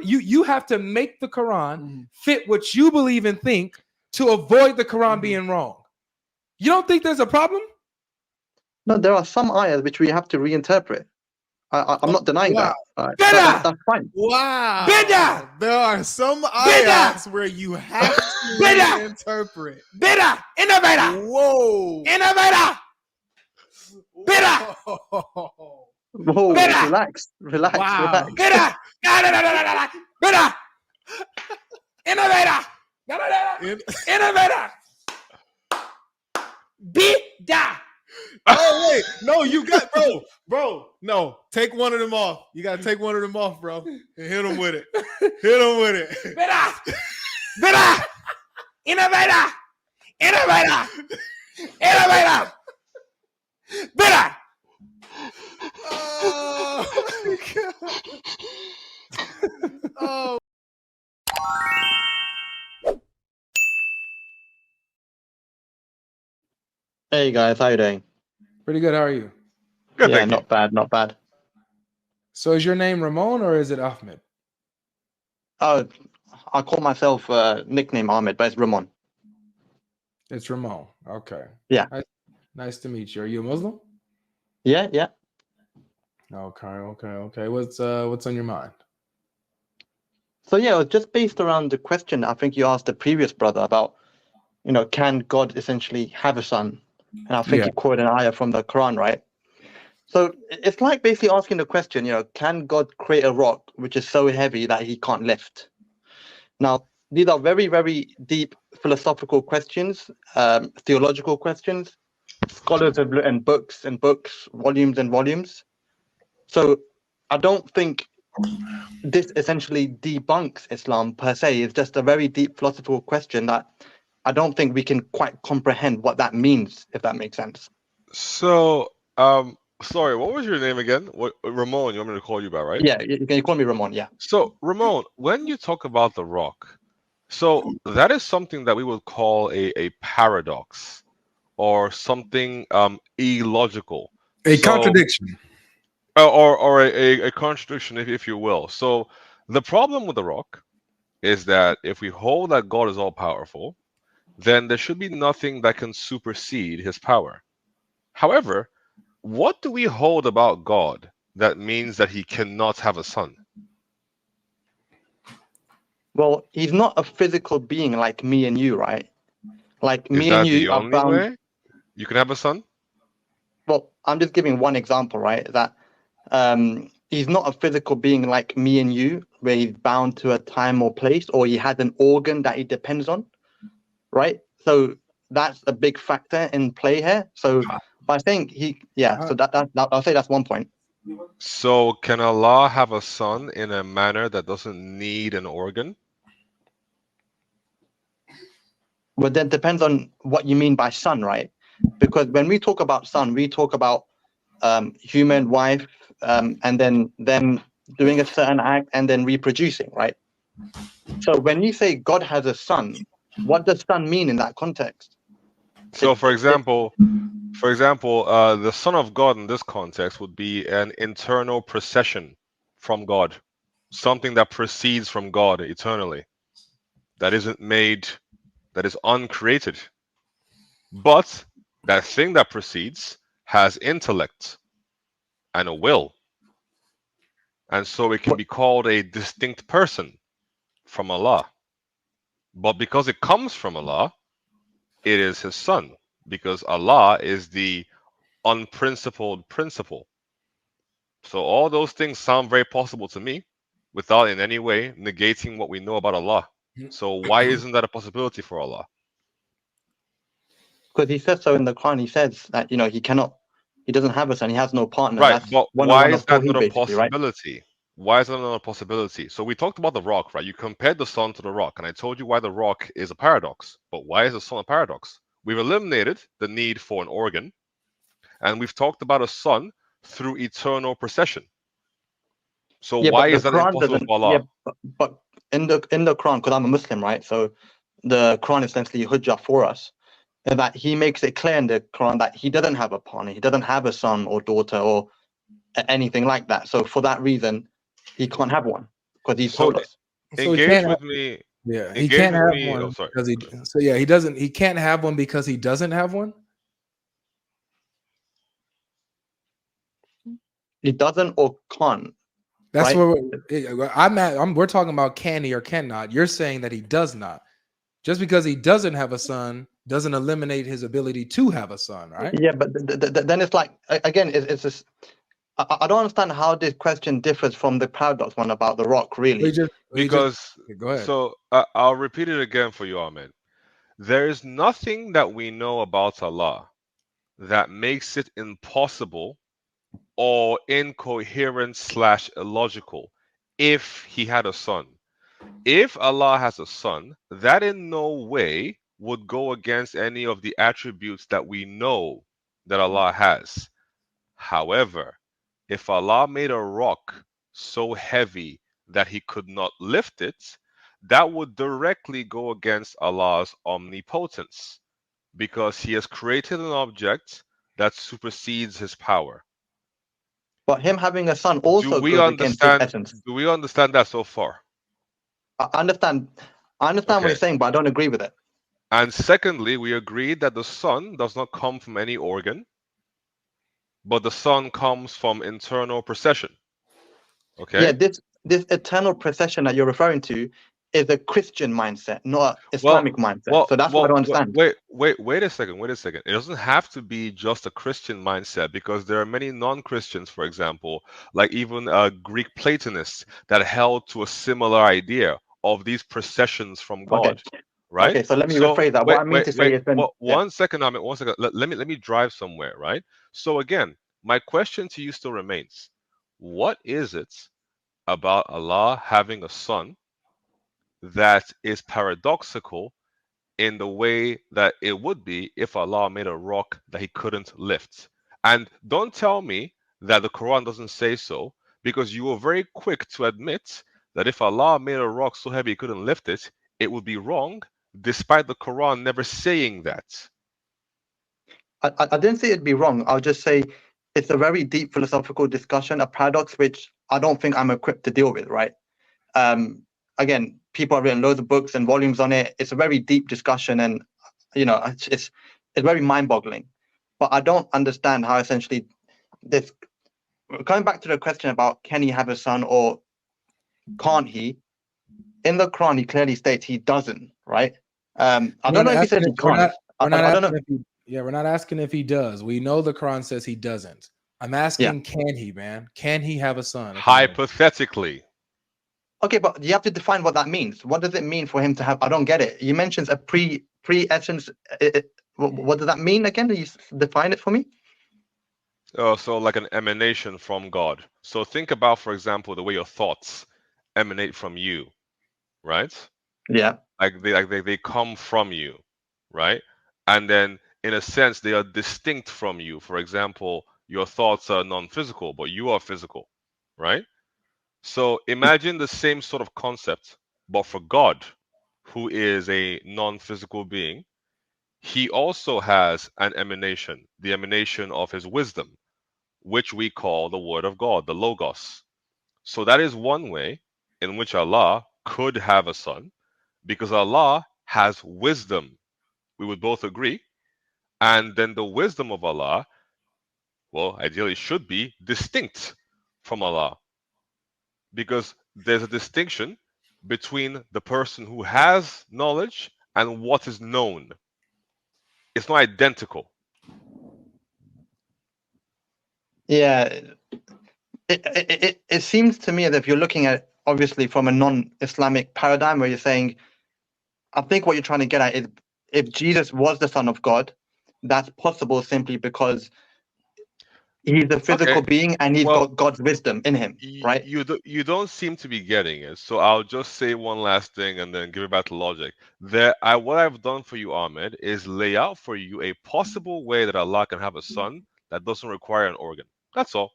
You have to make the Quran fit what you believe and think to avoid the Quran being wrong. You don't think there's a problem? No, there are some ayahs which we have to reinterpret. I'm not denying that. That's fine. Wow. Bid'ah! There are some ayats where you have to reinterpret. Bid'ah! Innovator! Whoa. Innovator! Bid'ah! Whoa, Bid'ah! relax. Wow. Bid'ah! Bid'ah! Innovator! Innovator! Bid'ah! Oh wait, no, you got bro. No, take one of them off. You gotta take one of them off, bro, and hit them with it. Hit them with it. Bid'ah! Bid'ah! Innovator! Innovator! Innovator! Bid'ah! Oh my God. Oh. Hey guys, how you doing? Pretty good. How are you? Good, Yeah, not bad, not bad. So is your name Ramon or is it Ahmed? Oh, I call myself nickname Ahmed, but it's Ramon. It's Ramon. Okay. Yeah. Nice to meet you. Are you a Muslim? Yeah. Okay. What's on your mind? So yeah, it was just based around the question I think you asked the previous brother about, can God essentially have a son? And I think you quoted an ayah from the Quran, right? So it's like basically asking the question, can God create a rock which is so heavy that he can't lift? Now, these are very, very deep philosophical questions, theological questions. Scholars have written books and books, volumes and volumes. So I don't think this essentially debunks Islam per se. It's just a very deep philosophical question that I don't think we can quite comprehend what that means, if that makes sense. So, sorry, what was your name again? Ramon, you want me to call you by, right? Yeah, you can call me Ramon, yeah. So, Ramon, when you talk about the rock, so that is something that we would call a paradox or something illogical. A contradiction. Or a contradiction, if you will. So, the problem with the rock is that if we hold that God is all powerful, then there should be nothing that can supersede his power. However, what do we hold about God that means that he cannot have a son? Well, he's not a physical being like me and you, right? Like Is me that and the you are only bound. way you can have a son? Well, I'm just giving one example, right? That he's not a physical being like me and you, where he's bound to a time or place, or he has an organ that he depends on, right? So that's a big factor in play here. So by saying so that I'll say that's one point. So can Allah have a son in a manner that doesn't need an organ? Well, that depends on what you mean by son, right? Because when we talk about son, we talk about human wife, and then them doing a certain act and then reproducing, right? So when you say God has a son, what does son mean in that context? So, for example, the Son of God in this context would be an internal procession from God, something that proceeds from God eternally, that isn't made, that is uncreated. But that thing that proceeds has intellect and a will. And so it can be called a distinct person from Allah. But because it comes from Allah, it is his son, because Allah is the unprincipled principle. So all those things sound very possible to me without in any way negating what we know about Allah. So why isn't that a possibility for Allah? Because he says so in the Quran. He says that he doesn't have a son, he has no partner. Right, That's but one why is of that Tawheed, not a basically, right? possibility? Why is that not a possibility? So we talked about the rock, right? You compared the sun to the rock, and I told you why the rock is a paradox. But why is the sun a paradox? We've eliminated the need for an organ, and we've talked about a son through eternal procession. So Yeah, why but is the that Quran impossible doesn't. for Allah? Yeah, but in the Quran, because I'm a Muslim, right? So the Quran is essentially hujjah for us, and that he makes it clear in the Quran that he doesn't have a partner, he doesn't have a son or daughter or anything like that. So for that reason, he can't have one. because He So told us. So he engage can't. with me. Yeah, he Engage can't with have me. Oh, one sorry. because he. So yeah, he doesn't. He can't have one because he doesn't have one. He doesn't or can't. That's Right? where I'm at. We're talking about can he or cannot. You're saying that he does not. Just because he doesn't have a son doesn't eliminate his ability to have a son, right? Yeah, but then it's like again, it's just I don't understand how this question differs from the paradox one about the rock. He Really, just. Because Go ahead. so I'll repeat it again for you, Ahmed. There is nothing that we know about Allah that makes it impossible or incoherent / illogical if he had a son. If Allah has a son, that in no way would go against any of the attributes that we know that Allah has. However, if Allah made a rock so heavy that he could not lift it, that would directly go against Allah's omnipotence because he has created an object that supersedes his power. but him having a son Do also we goes against His understand essence. do we understand that so far? I understand. I understand what Okay. you're saying, but I don't agree with it. And secondly, we agreed that the son does not come from any organ, but the son comes from internal procession. Okay? Yeah, this eternal procession that you're referring to is a Christian mindset, not an Well, Islamic mindset. So that's what I don't understand. wait a second. Wait a second. It doesn't have to be just a Christian mindset because there are many non-Christians, for example, like even Greek Platonists that held to a similar idea of these processions from Okay. God, right? Okay, so let me So rephrase that. What I mean to say is then, Well, one second, I mean, one second. Let me drive somewhere, right? So again, my question to you still remains: what is it about Allah having a son that is paradoxical in the way that it would be if Allah made a rock that he couldn't lift? And don't tell me that the Quran doesn't say so, because you were very quick to admit that if Allah made a rock so heavy he couldn't lift it, it would be wrong, despite the Quran never saying that. I didn't say it'd be wrong. I'll just say it's a very deep philosophical discussion, a paradox which I don't think I'm equipped to deal with, right? Again, people have written loads of books and volumes on it. It's a very deep discussion, and it's very mind-boggling. But I don't understand how essentially this. Going back to the question about can he have a son or can't he? In the Quran, he clearly states he doesn't, right? I don't know if he says he can't. We're not I don't asking know. if he. Yeah, we're not asking if he does. We know the Quran says he doesn't. I'm asking, can he, man? Can he have a son? Hypothetically. Okay, but you have to define what that means. What does it mean for him to have? I don't get it. You mentioned a pre-essence. What does that mean again? You define it for me. So like an emanation from God. So think about, for example, the way your thoughts emanate from you, right? Yeah. Like they come from you, right? And then in a sense they are distinct from you. For example, your thoughts are non-physical, but you are physical, right? So imagine the same sort of concept, but for God, who is a non-physical being. He also has an emanation, the emanation of his wisdom, which we call the word of God, the Logos. So that is one way in which Allah could have a son, because Allah has wisdom. We would both agree. And then the wisdom of Allah, well, ideally should be distinct from Allah, because there's a distinction between the person who has knowledge and what is known. It's not identical. Yeah. It seems to me that if you're looking at it, obviously from a non-Islamic paradigm, where you're saying, I think what you're trying to get at is if Jesus was the Son of God, that's possible simply because he's a physical Okay. being and he's Well, got God's wisdom in him, right? you don't seem to be getting it. So I'll just say one last thing and then give it back to logic. What I've done for you, Ahmed, is lay out for you a possible way that Allah can have a son that doesn't require an organ. That's all.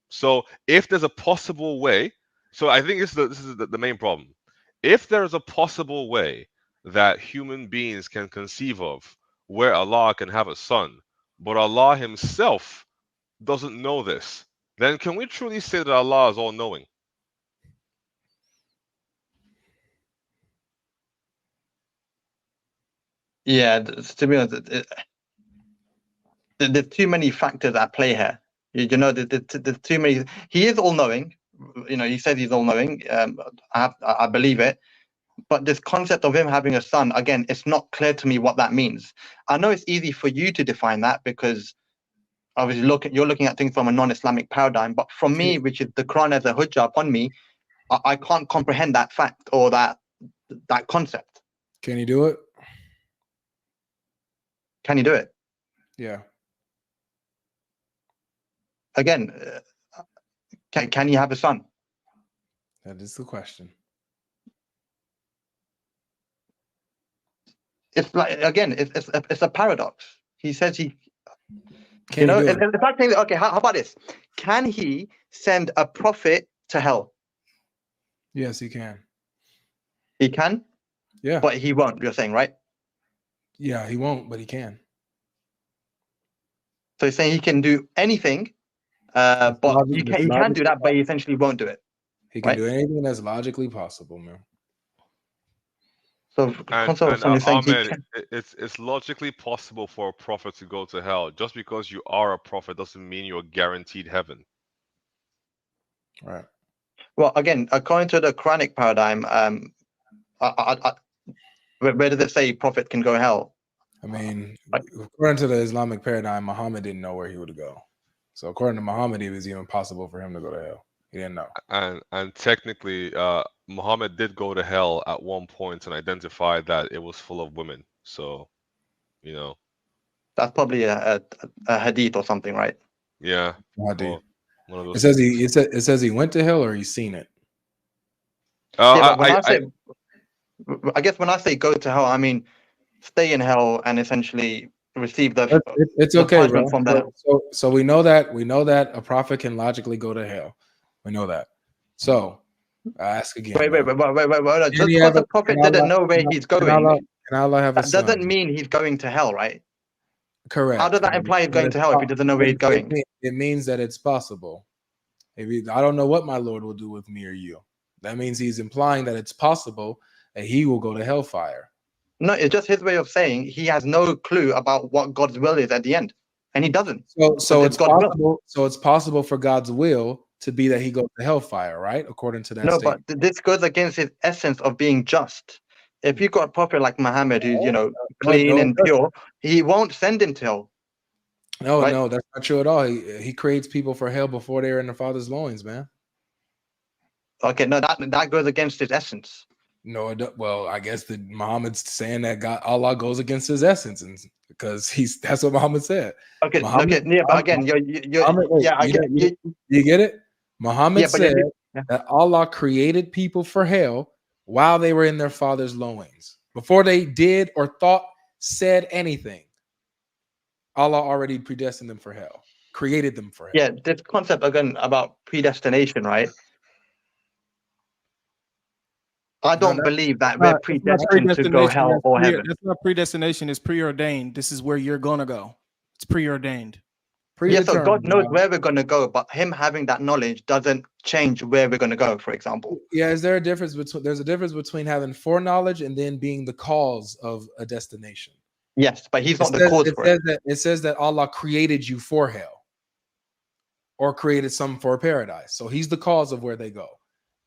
So if there's a possible way, so I think this is the main problem. If there's a possible way that human beings can conceive of where Allah can have a son, but Allah Himself doesn't know this, then can we truly say that Allah is all knowing? Yeah, to be honest, there's too many factors at play here. You know, there's too many. He is all-knowing. You know, he says he's all-knowing. I believe it. But this concept of him having a son, again, it's not clear to me what that means. I know it's easy for you to define that because obviously you're looking at things from a non-Islamic paradigm. But from me, which is the Quran as a hujjah upon me, I can't comprehend that fact or that concept. Can you do it? Can you do it? Yeah. Again, can you have a son? That is the question. It's like, again, it's a paradox. He says he, Can you know, he do it? it's like saying, okay, how about this? Can he send a prophet to hell? Yes, he can. He can, Yeah. but he won't. You're saying, right? Yeah, he won't, but he can. So he's saying he can do anything, but he can do that, but he essentially won't do it. He can right? do anything that's logically possible, man. So Ahmed, it's logically possible for a prophet to go to hell. Just because you are a prophet doesn't mean you're guaranteed heaven. Right. Well, again, according to the Quranic paradigm, where does it say prophet can go hell? I mean, according to the Islamic paradigm, Muhammad didn't know where he would go. So according to Muhammad, it was even possible for him to go to hell. He didn't know. And technically, Muhammad did go to hell at one point and identify that it was full of women. So, you know, that's probably a hadith or something, right? Yeah. Hadith. One of those. It says he went to hell or he's seen it. I guess when I say go to hell, I mean stay in hell and essentially receive the. It's okay, bro. From there. So we know that a prophet can logically go to hell. We know that. So I ask again. Wait. Just because the prophet didn't know where he's going, can Allah have a that son? doesn't mean he's going to hell, right? Correct. How does that imply he's going to hell if he doesn't know where he's going? It means that it's possible. Maybe I don't know what my Lord will do with me or you. That means he's implying that it's possible that he will go to hellfire. No, it's just his way of saying he has no clue about what God's will is at the end, and he doesn't. So it's possible. So it's possible for God's will to be that he goes to hellfire, right? According to that. No, statement. but this goes against his essence of being just. If you got a prophet like Muhammad, who's clean and pure, he won't send him to hell. No, right? No, that's not true at all. He creates people for hell before they're in their father's loins, man. Okay, no, that goes against his essence. No, well, I guess that Muhammad's saying that Allah goes against his essence, and because that's what Muhammad said. Okay, but again, you get it? Muhammad said that Allah created people for hell while they were in their father's loins, before they did or thought, said anything. Allah already predestined them for hell, created them for hell. Yeah, this concept again about predestination, right? I don't believe that we're predestined to go hell or heaven. That's not predestination. It's preordained. This is where you're gonna go. It's preordained. Yeah, so God knows where we're gonna go, but him having that knowledge doesn't change where we're gonna go. For example. Yeah, is there a difference between? There's a difference between having foreknowledge and then being the cause of a destination. Yes, but he's not the cause for it. It says that Allah created you for hell, or created some for paradise. So he's the cause of where they go.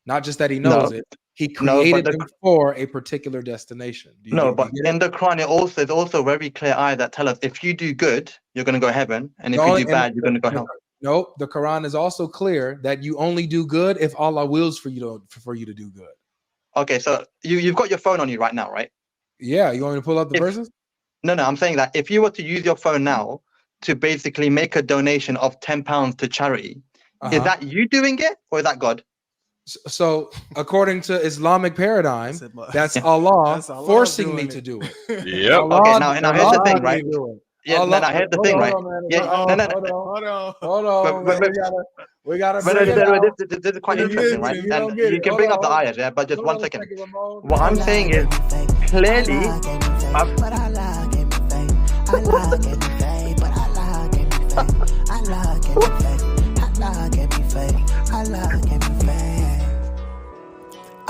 Not just that he knows it. He created them for a particular destination. But in the Quran, it's also very clear ayah that tell us if you do good, you're going to go heaven, and if you do bad, you're going to go hell. No, the Quran is also clear that you only do good if Allah wills for you to do good. Okay, so you've got your phone on you right now, right? Yeah, you want me to pull up the verses? No, I'm saying that if you were to use your phone now to basically make a donation of £10 to charity, is that you doing it or is that God? So, according to Islamic paradigm, that's Allah forcing me to do it. Yep. Okay, now here's the thing, right? Yeah, now here's the thing, right? Hold on. We gotta. This is quite interesting, right? And you can bring up the ayahs, yeah, but just 1 second. What I'm saying is clearly.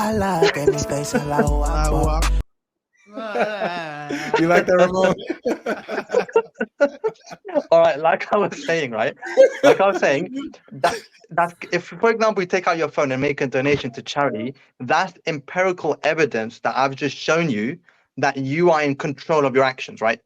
Allah gave me space, Allah You like that, Ramon? All right, like I was saying, right? Like I was saying, that's if, for example, you take out your phone and make a donation to charity, that's empirical evidence that I've just shown you that you are in control of your actions, right?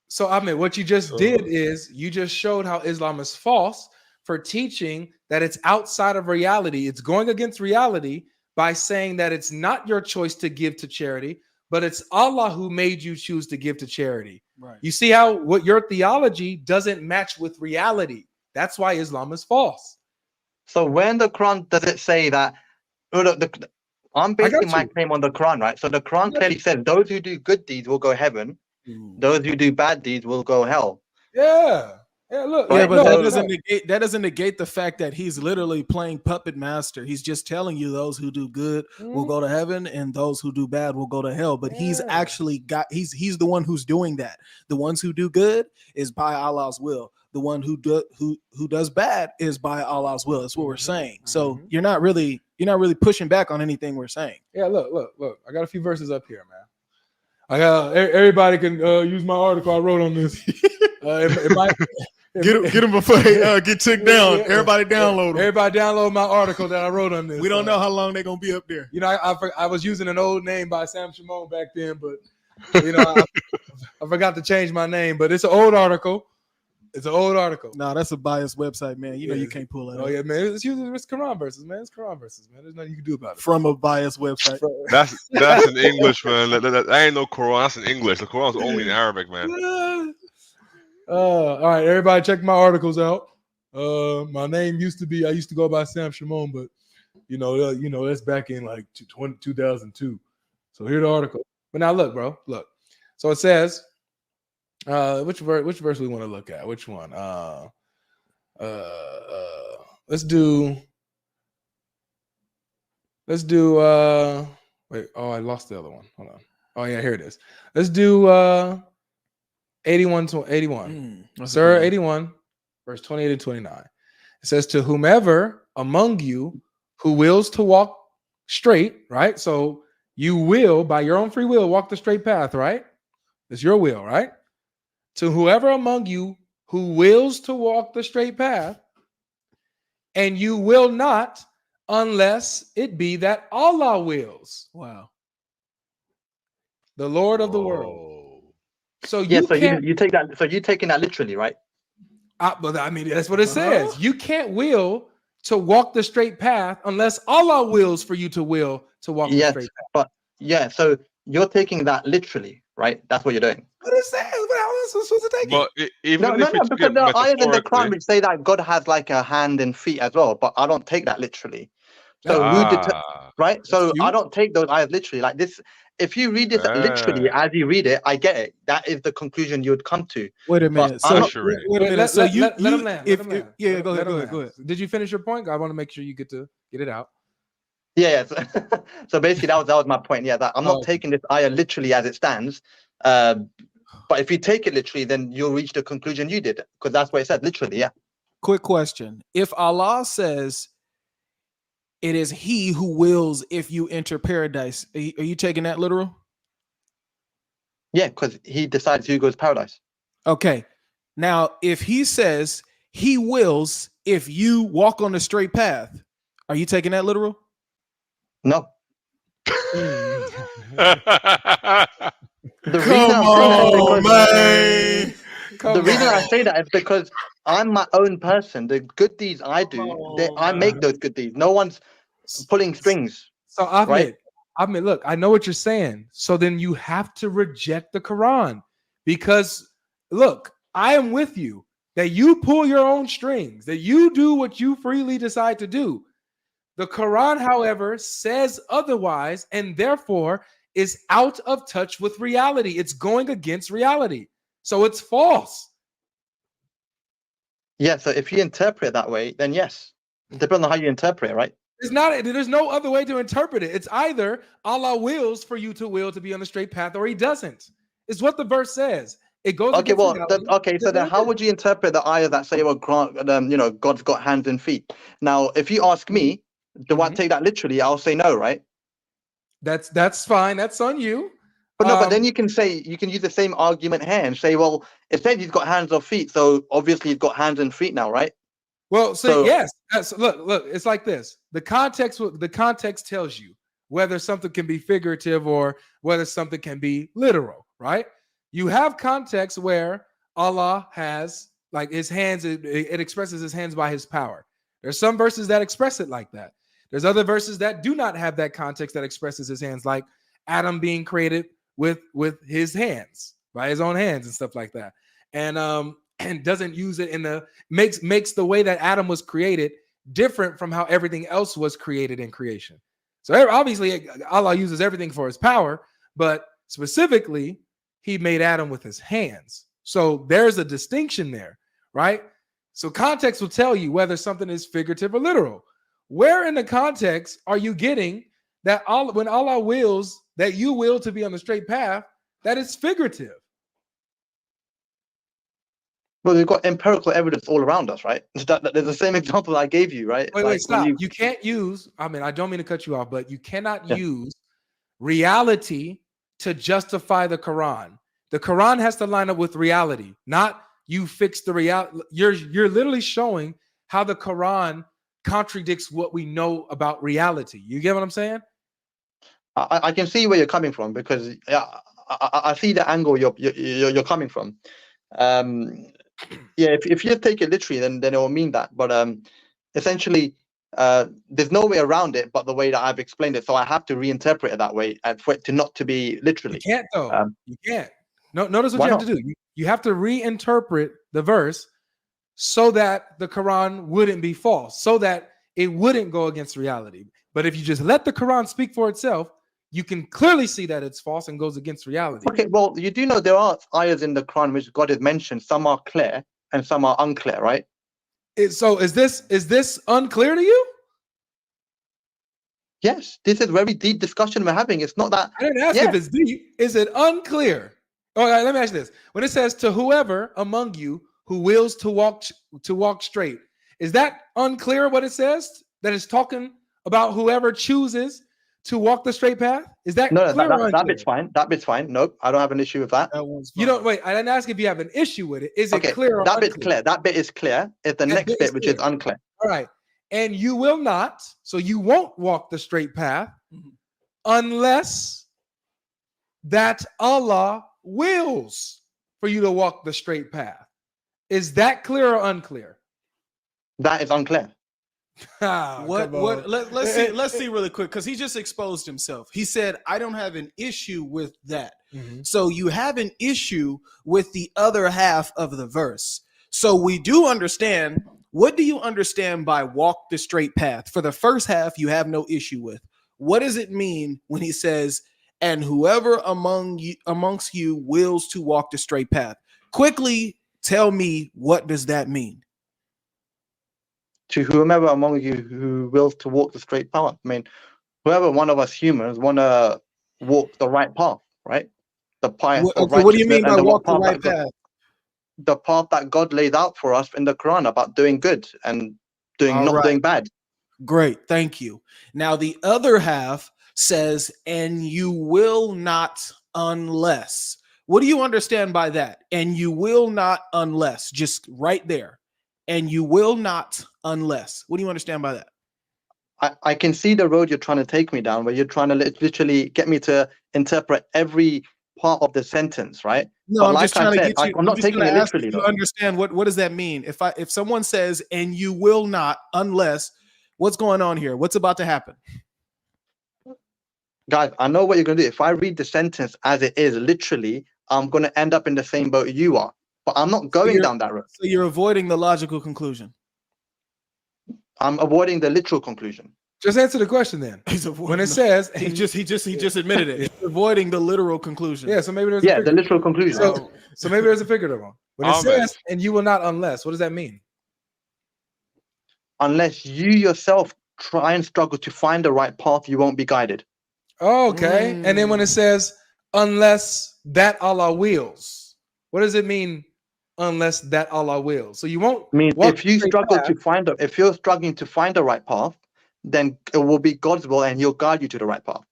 So, I mean, what you just did is you just showed how Islam is false for teaching that it's outside of reality. It's going against reality by saying that it's not your choice to give to charity, but it's Allah who made you choose to give to charity. Right. You see how what your theology doesn't match with reality. That's why Islam is false. So where in the Quran does it say that? I'm basing my claim on the Quran, right? So the Quran clearly says those who do good deeds will go heaven. Those who do bad deeds will go hell. Yeah. Yeah, look. Yeah, but that doesn't negate the fact that he's literally playing puppet master. He's just telling you those who do good will go to heaven and those who do bad will go to hell. But he's actually he's the one who's doing that. The ones who do good is by Allah's will. The one who does bad is by Allah's will. That's what we're saying. So you're not really pushing back on anything we're saying. Yeah, look. I got a few verses up here, man. I got everybody can use my article I wrote on this. Get him before they get took down. Everybody download them. Everybody download my article that I wrote on this. We don't know how long they're gonna be up there. You know, I was using an old name by Sam Shimon back then, but you know, I forgot to change my name. But it's an old article. It's an old article. No, that's a biased website, man. You know you can't pull that. Oh yeah, man. It's Quran verses, man. It's Quran verses, man. There's nothing you can do about it. From a biased website. That's in English, man. That ain't no Quran. That's in English. The Quran's only in Arabic, man. All right, everybody, check my articles out. My name used to go by Sam Shimon, but you know that's back in like 2002. So here's the article. But now look, bro, look. So it says. Which verse we want to look at? Which one? Let's do wait, I lost the other one. Hold on. Oh yeah, here it is. Let's do 81 to 81. Surah 81, verse 28 and 29. It says, to whomever among you who wills to walk straight, right? So you will, by your own free will, walk the straight path, right? It's your will, right? To whoever among you who wills to walk the straight path, and you will not unless it be that Allah wills. Wow. The Lord of the world. So you take that. So you're taking that literally, right? But I mean, that's what it says. You can't will to walk the straight path unless Allah wills for you to will to walk the straight path. But yeah, so you're taking that literally, right? That's what you're doing. What it says? What else am I supposed to take it? Even no, because there are ayahs in the Quran which say that God has like a hand and feet as well, but I don't take that literally. So right? So I don't take those ayahs literally. Like this, if you read this literally as you read it, I get it. That is the conclusion you would come to. Wait a minute. Wait a minute. So let him land. Yeah, go ahead. Did you finish your point? I want to make sure you get it out. Yeah. So basically, that was my point. Yeah, that I'm not taking this ayah literally as it stands. But if you take it literally, then you'll reach the conclusion you did, because that's what it said literally. Yeah. Quick question: if Allah says it is He who wills if you enter paradise, are you taking that literal? Yeah, because He decides who goes to paradise. Okay. Now, if He says He wills if you walk on the straight path, are you taking that literal? No. The reason I say that is because I'm my own person. The good deeds I do, I make those good deeds. No one's pulling strings. So Ahmed, look, I know what you're saying. So then you have to reject the Quran, because look, I am with you that you pull your own strings, that you do what you freely decide to do. The Quran, however, says otherwise, and therefore is out of touch with reality. It's going against reality. So it's false. Yeah, so if you interpret it that way, then yes. It depends on how you interpret it, right? There's no other way to interpret it. It's either Allah wills for you to will to be on the straight path, or He doesn't. It's what the verse says. It goes. Okay, so then how would you interpret the ayah that say, well, God's got hands and feet? Now, if you ask me, do I take that literally? I'll say no, right? That's fine. That's on you. But no, but then you can use the same argument here and say, well, it said he's got hands or feet, so obviously he's got hands and feet now, right? Well, so yes. Look, it's like this. The context tells you whether something can be figurative or whether something can be literal, right? You have context where Allah has like his hands, it expresses his hands by his power. There's some verses that express it like that. There's other verses that do not have that context that expresses his hands, like Adam being created with his hands, by his own hands and stuff like that. And doesn't use it in the makes the way that Adam was created different from how everything else was created in creation. So obviously Allah uses everything for his power, but specifically he made Adam with his hands. So there's a distinction there, right? So context will tell you whether something is figurative or literal. Where in the context are you getting that when Allah wills that you will to be on the straight path, that is figurative? Well, we've got empirical evidence all around us, right? There's the same example I gave you, right? Wait, stop. You can't use, I don't mean to cut you off, but you cannot use reality to justify the Quran. The Quran has to line up with reality, not you fix the reality. You're literally showing how the Quran contradicts what we know about reality. You get what I'm saying? I can see where you're coming from, because I see the angle you're coming from. If you take it literally, then it will mean that. But essentially, there's no way around it but the way that I've explained it. So I have to reinterpret it that way, and for it to not to be literally. You can't though. You can't. No, notice what you have to do. You have to reinterpret the verse so that the Quran wouldn't be false, so that it wouldn't go against reality. But if you just let the Quran speak for itself, you can clearly see that it's false and goes against reality. Okay, well, you do know there are ayahs in the Quran which God has mentioned. Some are clear and some are unclear, right? So is this unclear to you? Yes, this is very deep discussion we're having. It's not that. I didn't ask if it's deep. Is it unclear? All right, let me ask you this. When it says to whoever among you who wills to walk straight, is that unclear what it says? That it's talking about whoever chooses to walk the straight path? Is that no? Clear that bit's fine. That bit's fine. Nope, I don't have an issue with that. You don't wait. I didn't ask if you have an issue with it. Is it clear? Or that unclear? bit's clear. That bit is clear. It's the next bit which is unclear. All right, and you will not. So you won't walk the straight path unless that Allah wills for you to walk the straight path. Is that clear or unclear? That is unclear. Let's see really quick, because he just exposed himself. He said, I don't have an issue with that. So you have an issue with the other half of the verse. So we do understand. What do you understand by walk the straight path? For the first half, you have no issue with. What does it mean when he says, and whoever amongst you wills to walk the straight path? Quickly tell me, what does that mean? To whomever among you who wills to walk the straight path. I mean, whoever one of us humans want to walk the right path, right? The path. What do you mean by walk the right path? The path that God laid out for us in the Quran about doing good and doing bad. Great, thank you. Now the other half says, and you will not unless. What do you understand by that? And you will not unless, just right there. And you will not unless. What do you understand by that? I can see the road you're trying to take me down, where you're trying to literally get me to interpret every part of the sentence, right? No, but I'm just trying to get you. I'm not taking it literally. You understand what does that mean? If someone says, and you will not unless, what's going on here? What's about to happen? Guys, I know what you're going to do. If I read the sentence as it is, literally, I'm going to end up in the same boat you are. But I'm not going down that road. So you're avoiding the logical conclusion. I'm avoiding the literal conclusion. Just answer the question then. When it says he just admitted it. He's avoiding the literal conclusion. Yeah, so maybe there's the literal conclusion. So maybe there's a figurative one. When it says and you will not unless, what does that mean? Unless you yourself try and struggle to find the right path, you won't be guided. Oh, okay. And then when it says unless that Allah wills, what does it mean? Unless that Allah wills. So you won't mean if you struggle to find if you're struggling to find the right path, then it will be God's will and he'll guide you to the right path.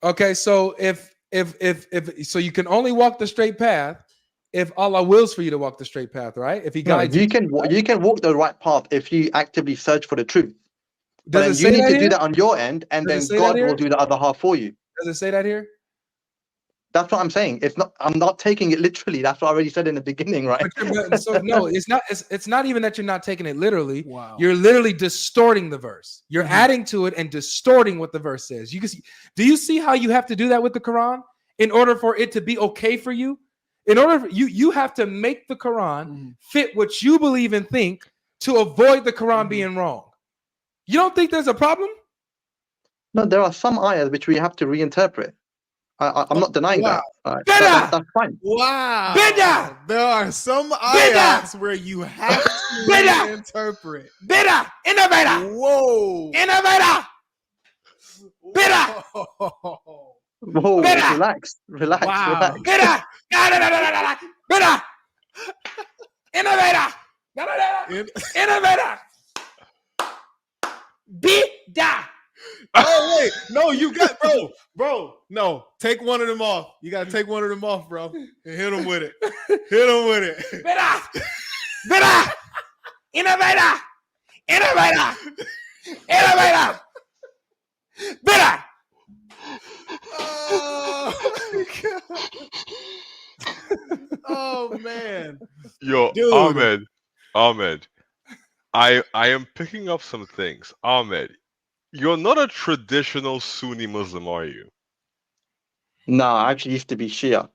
Okay, so if if so you can only walk the straight path if Allah wills for you to walk the straight path, right? If He guides you can walk the right path if you actively search for the truth. But then you need to do that on your end, and then God will do the other half for you. Does it say that here? That's what I'm saying. It's not. I'm not taking it literally. That's what I already said in the beginning, right? So no, it's not. It's not even that you're not taking it literally. Wow. You're literally distorting the verse. You're adding to it and distorting what the verse says. You can see. Do you see how you have to do that with the Quran in order for it to be okay for you? In order for you have to make the Quran fit what you believe and think to avoid the Quran being wrong. You don't think there's a problem? No, there are some ayahs which we have to reinterpret. I'm not denying that. That's fine. Wow. Bid'ah! There are some ayats where you have to reinterpret. Bid'ah! Innovator! Whoa. Innovator! Bid'ah! Whoa, Bid'ah! relax. Wow. Bid'ah! Bid'ah! Innovator! Innovator! Bid'ah! Oh wait, no, you got bro. No, take one of them off. You gotta take one of them off, bro, and hit them with it. Hit them with it. Bid'ah! Innovator! Innovator! Innovator! Bid'ah! Oh, oh man. Yo, Dude. Ahmed, I am picking up some things. Ahmed, you're not a traditional Sunni Muslim, are you? No, I actually used to be Shia.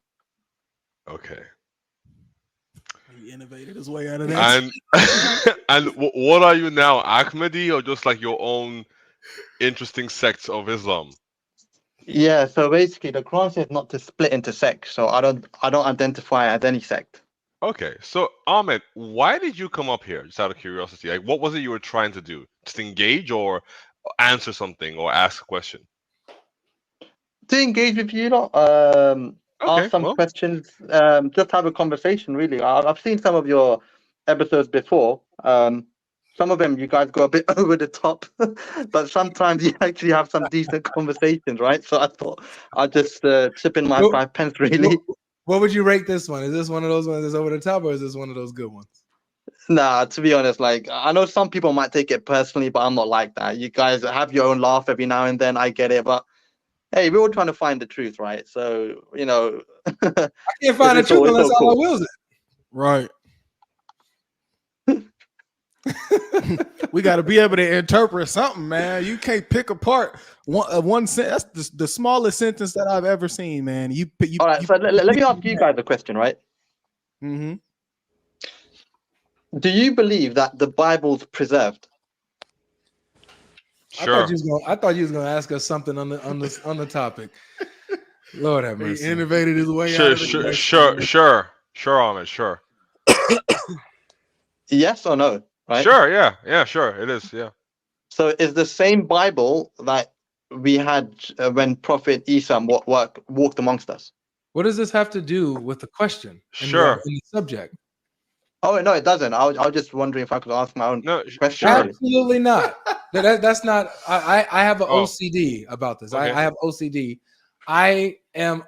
Okay. He innovated his way out of that. And what are you now, Ahmadi, or just like your own interesting sects of Islam? Yeah, so basically the Quran says not to split into sects, so I don't identify as any sect. Okay, so Ahmed, why did you come up here? Just out of curiosity, like what was it you were trying to do? Just engage or answer something or ask a question? To engage with you lot, ask some questions, just have a conversation. Really, I've seen some of your episodes before. Some of them you guys go a bit over the top, but sometimes you actually have some decent conversations, right? So I thought I'd just chip in my 5 pence, really. What would you rate this one? Is this one of those ones that's over the top, or is this one of those good ones? Nah, to be honest, like I know some people might take it personally, but I'm not like that. You guys have your own laugh every now and then. I get it, but hey, we're all trying to find the truth, right? So I can't find the truth unless Allah wills it. Right. We got to be able to interpret something, man. You can't pick apart one sentence. That's the smallest sentence that I've ever seen, man. All right, so let me ask you guys a question, right? Mm-hmm. Do you believe that the Bible's preserved? Sure. I thought you was gonna ask us something on the topic. Lord have mercy. He innovated his way Sure, out of sure, Ahmed, sure. Yes or no? Right? Sure, yeah, sure, it is, yeah. So is the same Bible that we had when Prophet Isa walked amongst us? What does this have to do with the question? Sure. In the subject. Oh no, it doesn't. I was just wondering if I could ask my own question. Sure. Absolutely not. That's not. I have an OCD about this. Okay. I have OCD. I am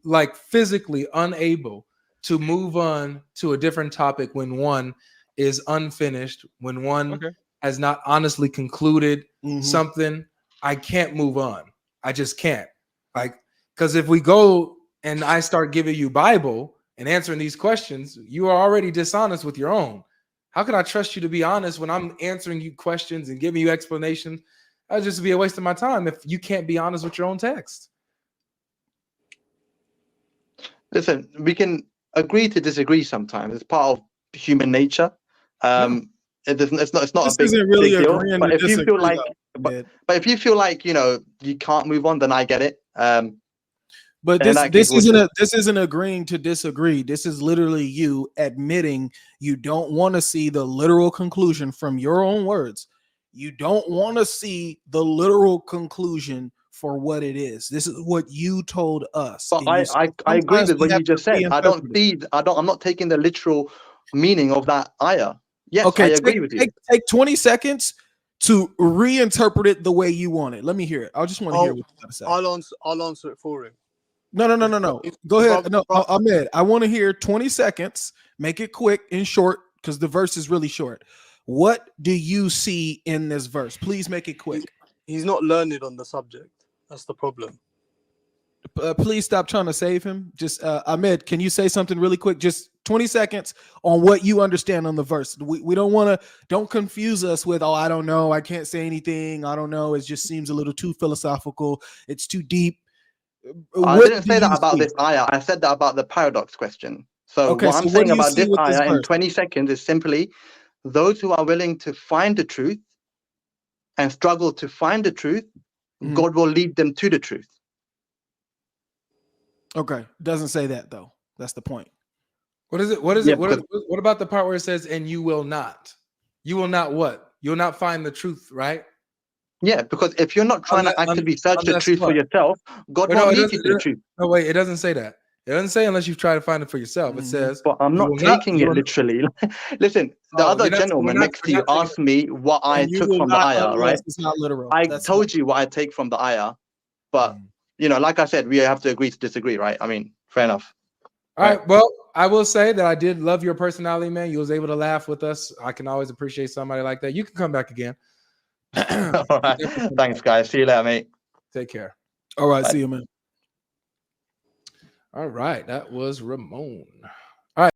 like physically unable to move on to a different topic when one is unfinished, when one has not honestly concluded something. I can't move on. I just can't. Like, because if we go and I start giving you Bible and answering these questions, you are already dishonest with your own. How can I trust you to be honest when I'm answering you questions and giving you explanations? That would just be a waste of my time if you can't be honest with your own text. Listen, we can agree to disagree sometimes. It's part of human nature. It's not a big, really big deal. agreeing But to if you feel like, though, but if you feel like you can't move on, then I get it. But this isn't agreeing to disagree. This is literally you admitting you don't want to see the literal conclusion from your own words. You don't want to see the literal conclusion for what it is. This is what you told us. But I agree with what you just said. I'm not taking the literal meaning of that ayah. Yes, okay, I agree with you. Take 20 seconds to reinterpret it the way you want it. Let me hear it. I just want to hear what you got to say. I'll answer it for him. No. Go ahead. No, Ahmed, I want to hear 20 seconds. Make it quick and short because the verse is really short. What do you see in this verse? Please make it quick. He's not learned on the subject. That's the problem. Please stop trying to save him. Just Ahmed, can you say something really quick? Just 20 seconds on what you understand on the verse. We don't confuse us with, I don't know, I can't say anything, I don't know, it just seems a little too philosophical, it's too deep. I didn't say that about this ayah. I said that about the paradox question. So what I'm saying about this ayah in 20 seconds is simply those who are willing to find the truth and struggle to find the truth, God will lead them to the truth. Okay, doesn't say that though. That's the point. What is it? What is it? What about the part where it says, "And you will not"? You will not what? You will not find the truth, right? Yeah, because if you're not trying to actively search the truth for yourself, God won't lead you to the truth. No, wait, it doesn't say that. It doesn't say unless you try to find it for yourself. It says, but I'm not taking it literally. Listen, the other gentleman next to you asked me what I took from the ayah, right? It's not literal. I told you what I take from the ayah, but like I said, we have to agree to disagree, right? I mean, fair enough. All right. Well, I will say that I did love your personality, man. You was able to laugh with us. I can always appreciate somebody like that. You can come back again. All right. Thanks, guys. See you later, mate. Take care. All right. Bye. See you, man. All right. That was Ramon. All right.